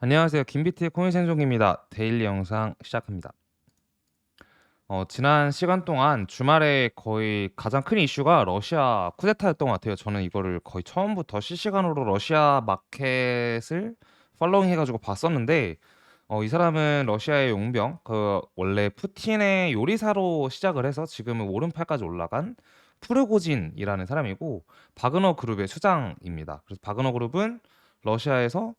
안녕하세요. 김비트의 코인 생존기입니다. 데일리 영상 시작합니다. 지난 시간 동안 주말에 거의 가장 큰 이슈가 러시아 쿠데타였던 것 같아요. 저는 이거를 거의 처음부터 실시간으로 러시아 마켓을 팔로잉 해가지고 봤었는데, 이 사람은 러시아의 용병, 그 원래 푸틴의 요리사로 시작을 해서 지금은 오른팔까지 올라간 프르고진이라는 사람이고, 바그너 그룹의 수장입니다. 그래서 바그너 그룹은 러시아에서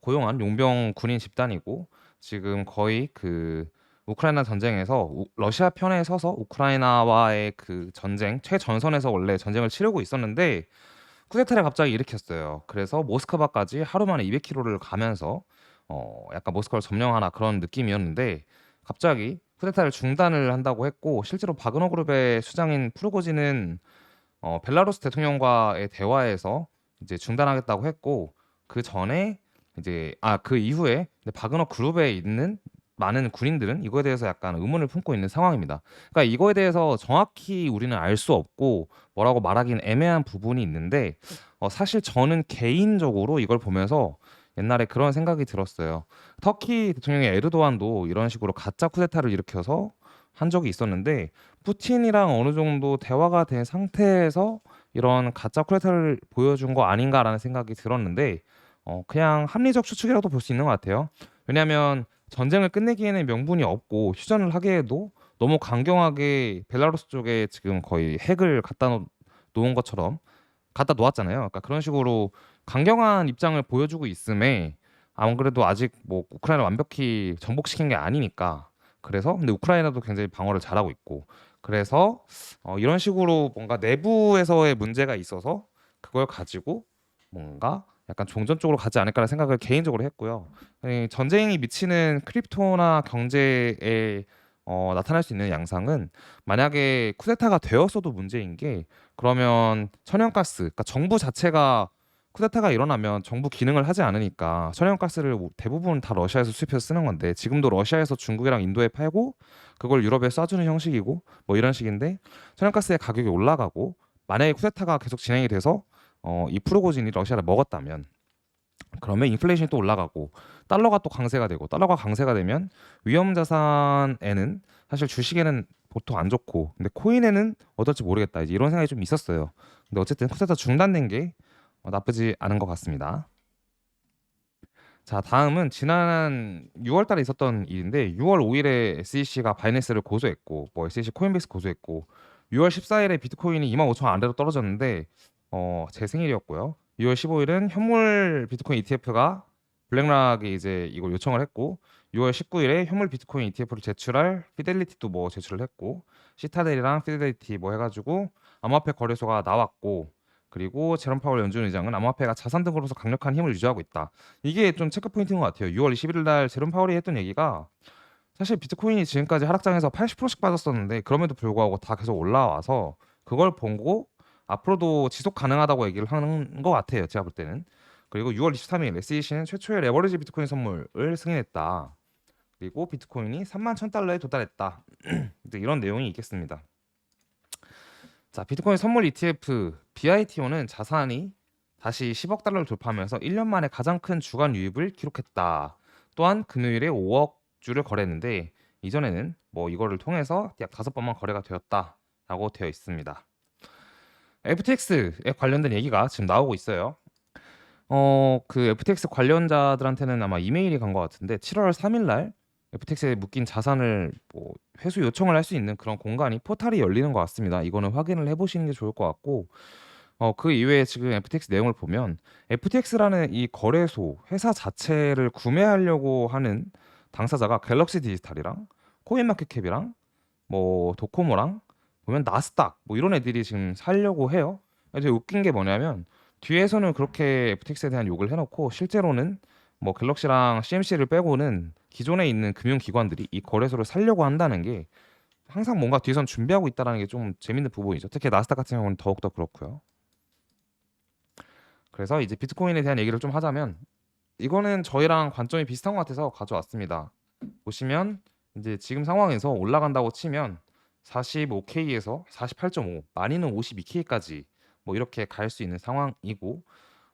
고용한 용병 군인 집단이고, 지금 거의 그 우크라이나 전쟁에서 러시아 편에 서서 우크라이나와의 그 전쟁 최전선에서 원래 전쟁을 치르고 있었는데 쿠데타를 갑자기 일으켰어요. 그래서 모스크바까지 하루 만에 200km를 가면서 약간 모스크바를 점령하나 그런 느낌이었는데, 갑자기 쿠데타를 중단을 한다고 했고, 실제로 바그너 그룹의 수장인 프르고진은 벨라루스 대통령과의 대화에서 이제 중단하겠다고 했고, 그 전에 그 이후에 바그너 그룹에 있는 많은 군인들은 이거에 대해서 약간 의문을 품고 있는 상황입니다. 그러니까 이거에 대해서 정확히 우리는 알 수 없고 뭐라고 말하기는 애매한 부분이 있는데, 사실 저는 개인적으로 이걸 보면서 옛날에 그런 생각이 들었어요. 터키 대통령의 에르도안도 이런 식으로 가짜 쿠데타를 일으켜서 한 적이 있었는데, 푸틴이랑 어느 정도 대화가 된 상태에서 이런 가짜 쿠데타를 보여준 거 아닌가라는 생각이 들었는데, 그냥 합리적 추측이라도 볼 수 있는 것 같아요. 왜냐하면 전쟁을 끝내기에는 명분이 없고 휴전을 하기에도 너무 강경하게 벨라루스 쪽에 지금 거의 핵을 놓은 것처럼 갖다 놓았잖아요. 그러니까 그런 식으로 강경한 입장을 보여주고 있음에, 안 그래도 아직 뭐 우크라이나 완벽히 정복시킨 게 아니니까. 그래서 근데 우크라이나도 굉장히 방어를 잘하고 있고, 그래서 이런 식으로 뭔가 내부에서의 문제가 있어서 그걸 가지고 뭔가 약간 종전 쪽으로 가지 않을까라는 생각을 개인적으로 했고요. 전쟁이 미치는 크립토나 경제에 나타날 수 있는 양상은, 만약에 쿠데타가 되었어도 문제인 게, 그러면 천연가스, 그러니까 정부 자체가 쿠데타가 일어나면 정부 기능을 하지 않으니까 천연가스를 대부분 다 러시아에서 수입해서 쓰는 건데, 지금도 러시아에서 중국이랑 인도에 팔고 그걸 유럽에 쏴주는 형식이고 뭐 이런 식인데, 천연가스의 가격이 올라가고, 만약에 쿠데타가 계속 진행이 돼서 이 프로고진이 러시아를 먹었다면, 그러면 인플레이션이 또 올라가고 달러가 또 강세가 되고, 달러가 강세가 되면 위험 자산에는, 사실 주식에는 보통 안 좋고 근데 코인에는 어떨지 모르겠다, 이제 이런 생각이 좀 있었어요. 근데 어쨌든 쿠데타 중단된 게 나쁘지 않은 것 같습니다. 자, 다음은 지난 6월 달에 있었던 일인데, 6월 5일에 SEC가 바이낸스를 고소했고, 뭐 SEC 코인베이스 고소했고, 6월 14일에 비트코인이 25,000원 아래로 떨어졌는데, 제 생일이었고요. 6월 15일은 현물 비트코인 ETF가 블랙락이 이제 이걸 요청을 했고, 6월 19일에 현물 비트코인 ETF를 제출할 피델리티도 뭐 제출을 했고, 시타델이랑 피델리티 뭐 해가지고 암호화폐 거래소가 나왔고, 그리고 제롬 파월 연준 의장은 암호화폐가 자산 등으로서 강력한 힘을 유지하고 있다. 이게 좀 체크 포인트인 것 같아요. 6월 21일 날 제롬 파월이 했던 얘기가, 사실 비트코인이 지금까지 하락장에서 80%씩 빠졌었는데 그럼에도 불구하고 다 계속 올라와서 그걸 보고 앞으로도 지속 가능하다고 얘기를 하는 것 같아요. 제가 볼 때는. 그리고 6월 23일 SEC는 최초의 레버리지 비트코인 선물을 승인했다. 그리고 비트코인이 3만 1,000달러에 도달했다. 이제 이런 내용이 있겠습니다. 자, 비트코인 선물 ETF BITO는 자산이 다시 10억 달러를 돌파하면서 1년 만에 가장 큰 주간 유입을 기록했다. 또한 금요일에 5억 주를 거래했는데, 이전에는 뭐 이거를 통해서 약 5번만 거래가 되었다라고 되어 있습니다. FTX에 관련된 얘기가 지금 나오고 있어요. 그 FTX 관련자들한테는 아마 이메일이 간 것 같은데, 7월 3일 날 FTX에 묶인 자산을 뭐 회수 요청을 할 수 있는 그런 공간이, 포탈이 열리는 것 같습니다. 이거는 확인을 해보시는 게 좋을 것 같고, 그 이외에 지금 FTX 내용을 보면, FTX라는 이 거래소 회사 자체를 구매하려고 하는 당사자가 갤럭시 디지털이랑 코인마켓캡이랑 뭐 도코모랑 보면 나스닥 뭐 이런 애들이 지금 살려고 해요. 되게 웃긴 게 뭐냐면, 뒤에서는 그렇게 FTX에 대한 욕을 해놓고 실제로는 뭐 갤럭시랑 CMC를 빼고는 기존에 있는 금융기관들이 이 거래소를 살려고 한다는 게, 항상 뭔가 뒤에선 준비하고 있다는 게 좀 재밌는 부분이죠. 특히 나스닥 같은 경우는 더욱더 그렇고요. 그래서 이제 비트코인에 대한 얘기를 좀 하자면, 이거는 저희랑 관점이 비슷한 것 같아서 가져왔습니다. 보시면 이제 지금 상황에서 올라간다고 치면 45K에서 48.5, 많이는 52K까지 뭐 이렇게 갈 수 있는 상황이고,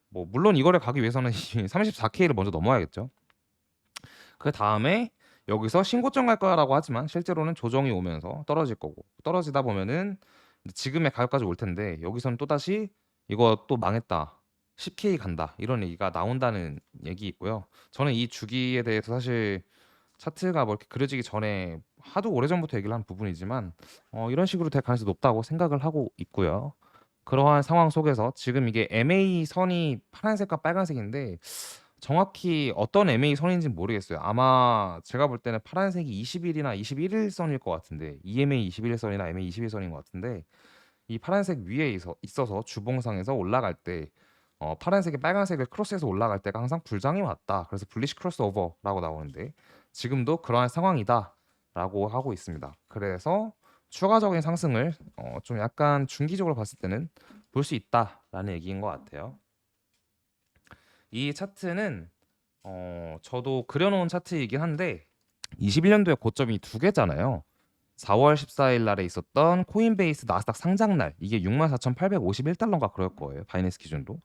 뭐 물론 이거를 가기 위해서는 34K를 먼저 넘어야겠죠. 그다음에 여기서 신고점 갈 거라고 하지만 실제로는 조정이 오면서 떨어질 거고, 떨어지다 보면은 이제 지금의 가격까지 올 텐데, 여기서는 또다시 "이거 또 망했다. 10K 간다." 이런 얘기가 나온다는 얘기 있고요. 저는 이 주기에 대해서 사실 차트가 뭐 이렇게 그려지기 전에 하도 오래전부터 얘기를 한 부분이지만 이런 식으로 될 가능성이 높다고 생각을 하고 있고요. 그러한 상황 속에서 지금 이게 MA 선이 파란색과 빨간색인데 정확히 어떤 MA 선인지는 모르겠어요. 아마 제가 볼 때는 파란색이 20 일이나 21 일선일 것 같은데, EMA 21 일선이나 MA 21 선인 것 같은데, 이 파란색 위에 있어서 주봉상에서 올라갈 때 파란색이 빨간색을 크로스해서 올라갈 때가 항상 불장이 왔다. 그래서 불리시 크로스오버라고 나오는데, 지금도 그러한 상황이다라고 하고 있습니다. 그래서 추가적인 상승을 좀 약간 중기적으로 봤을 때는 볼 수 있다라는 얘기인 것 같아요. 이 차트는 저도 그려놓은 차트이긴 한데 21년도에 고점이 두 개잖아요. 4월 14일 날에 있었던 코인베이스 나스닥 상장 날, 이게 64,851달러인가 그럴 거예요, 바이낸스 기준으로.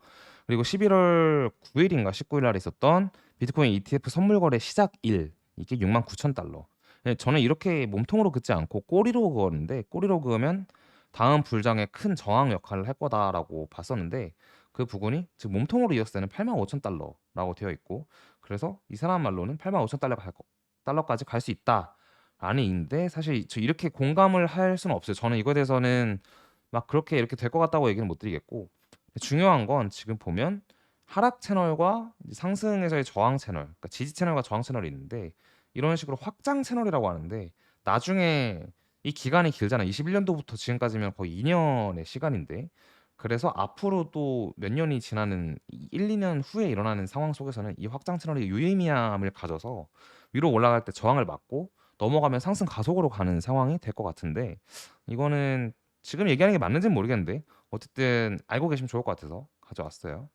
그리고 11월 9일인가 19일 날에 있었던 비트코인 ETF 선물 거래 시작 일, 이게 69,000달러. 저는 이렇게 몸통으로 긋지 않고 꼬리로 그었는데, 꼬리로 그으면 다음 불장에 큰 저항 역할을 할 거다라고 봤었는데, 그 부분이 즉 몸통으로 이었을 때는 85,000달러라고 되어 있고, 그래서 이 사람 말로는 85,000달러까지 갈 수 있다 라는 얘기인데, 사실 저 이렇게 공감을 할 수는 없어요. 저는 이거에 대해서는 막 그렇게 이렇게 될 것 같다고 얘기는 못 드리겠고, 중요한 건 지금 보면 하락 채널과 이제 상승에서의 저항 채널, 그러니까 지지 채널과 저항 채널이 있는데, 이런 식으로 확장 채널이라고 하는데, 나중에 이 기간이 길잖아요. 21년도부터 지금까지면 거의 2년의 시간인데, 그래서 앞으로 또 몇 년이 지나는 1, 2년 후에 일어나는 상황 속에서는 이 확장 채널이 유의미함을 가져서 위로 올라갈 때 저항을 맞고 넘어가면 상승 가속으로 가는 상황이 될 것 같은데, 이거는 지금 얘기하는 게 맞는지는 모르겠는데 어쨌든 알고 계시면 좋을 것 같아서 가져왔어요.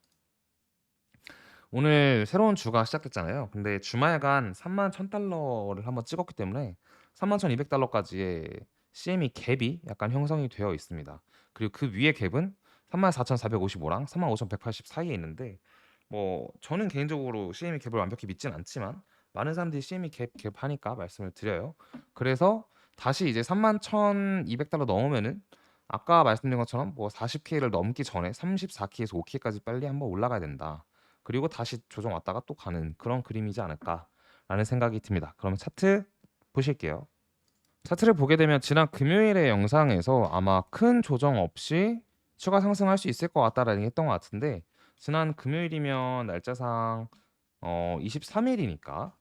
오늘 새로운 주가 시작됐잖아요. 근데 주말간 31,000달러를 한번 찍었기 때문에 31,200달러까지의 CME 갭이 약간 형성이 되어 있습니다. 그리고 그 위에 갭은 34,455랑 35,180 사이에 있는데, 뭐 저는 개인적으로 CME 갭을 완벽히 믿진 않지만 많은 사람들이 CME 갭 하니까 말씀을 드려요. 그래서 다시 이제 31,200달러 넘으면은 아까 말씀드린 것처럼 뭐 40K를 넘기 전에 34K에서 5K까지 빨리 한번 올라가야 된다. 그리고 다시 조정 왔다가 또 가는 그런 그림이지 않을까라는 생각이 듭니다. 그러면 차트 보실게요. 차트를 보게 되면 지난 금요일의 영상에서 아마 큰 조정 없이 추가 상승할 수 있을 것 같다라는 했던 것 같은데, 지난 금요일이면 날짜상 23일이니까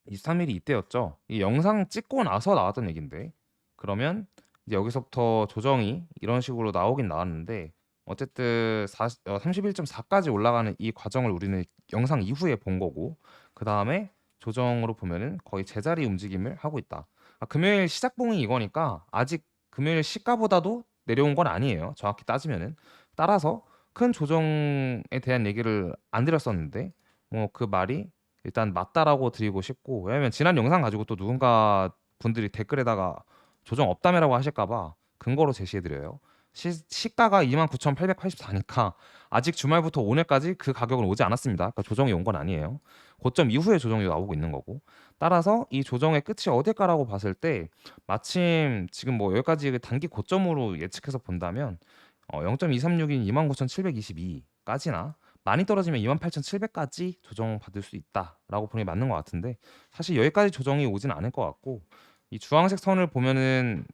23일이 이때였죠. 이 영상 찍고 나서 나왔던 얘긴데, 그러면 이제 여기서부터 조정이 이런 식으로 나오긴 나왔는데, 어쨌든 31.4까지 올라가는 이 과정을 우리는 영상 이후에 본 거고, 그 다음에 조정으로 보면은 거의 제자리 움직임을 하고 있다. 금요일 시작봉이 이거니까 아직 금요일 시가보다도 내려온 건 아니에요, 정확히 따지면은. 따라서 큰 조정에 대한 얘기를 안 드렸었는데, 뭐 그 말이 일단 맞다라고 드리고 싶고, 왜냐면 지난 영상 가지고 또 누군가 분들이 댓글에다가 조정 없다며라고 하실까 봐 근거로 제시해 드려요. 시가가 29,884니까 아직 주말부터 오늘까지 그 가격은 오지 않았습니다. 그러니까 조정이 온 건 아니에요. 고점 이후에 조정이 나오고 있는 거고. 따라서 이 조정의 끝이 어딜까라고 봤을 때, 마침 지금 뭐 여기까지 단기 고점으로 예측해서 본다면 0.236인 29,722까지나, 많이 떨어지면 28,700까지 조정받을 수 있다라고 보는 게 맞는 것 같은데, 사실 여기까지 조정이 오진 않을 것 같고, 이 주황색 선을 보면은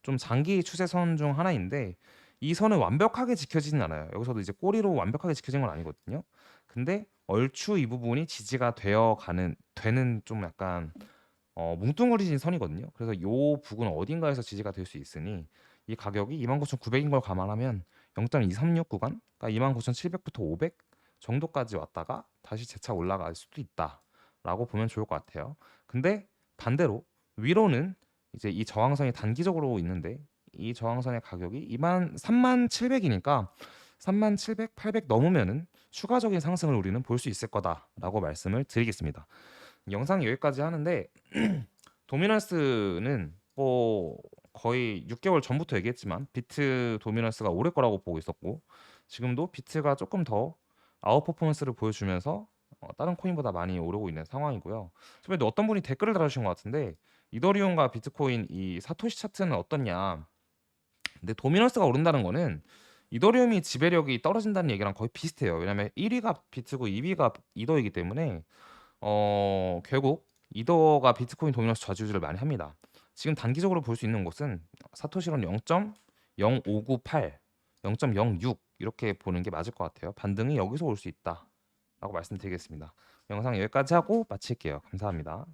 좀 장기 추세선 중 하나인데, 이 선은 완벽하게 지켜지진 않아요. 여기서도 이제 꼬리로 완벽하게 지켜진 건 아니거든요. 근데 얼추 이 부분이 지지가 되는 좀 약간 뭉뚱그려진 선이거든요. 그래서 요 부분 어딘가에서 지지가 될 수 있으니, 이 가격이 29,900인 걸 감안하면 0.236 구간, 그러니까 29,700부터 500 정도까지 왔다가 다시 재차 올라갈 수도 있다라고 보면 좋을 것 같아요. 근데 반대로 위로는 이제 이 저항선이 단기적으로 있는데, 이 저항선의 가격이 37,700이니까 3700, 800 넘으면은 추가적인 상승을 우리는 볼 수 있을 거다라고 말씀을 드리겠습니다. 영상 여기까지 하는데, 도미넌스는 뭐 거의 6개월 전부터 얘기했지만 비트 도미넌스가 오를 거라고 보고 있었고, 지금도 비트가 조금 더 아웃 퍼포먼스를 보여주면서 다른 코인보다 많이 오르고 있는 상황이고요. 그런데 어떤 분이 댓글을 달아주신 것 같은데 이더리움과 비트코인 이 사토시 차트는 어떻냐. 근데 도미넌스가 오른다는 거는 이더리움이 지배력이 떨어진다는 얘기랑 거의 비슷해요. 왜냐면 1위가 비트고 2위가 이더이기 때문에 결국 이더가 비트코인 도미넌스 좌지우지를 많이 합니다. 지금 단기적으로 볼 수 있는 곳은 사토시론 0.0598, 0.06 이렇게 보는 게 맞을 것 같아요. 반등이 여기서 올 수 있다라고 말씀드리겠습니다. 영상 여기까지 하고 마칠게요. 감사합니다.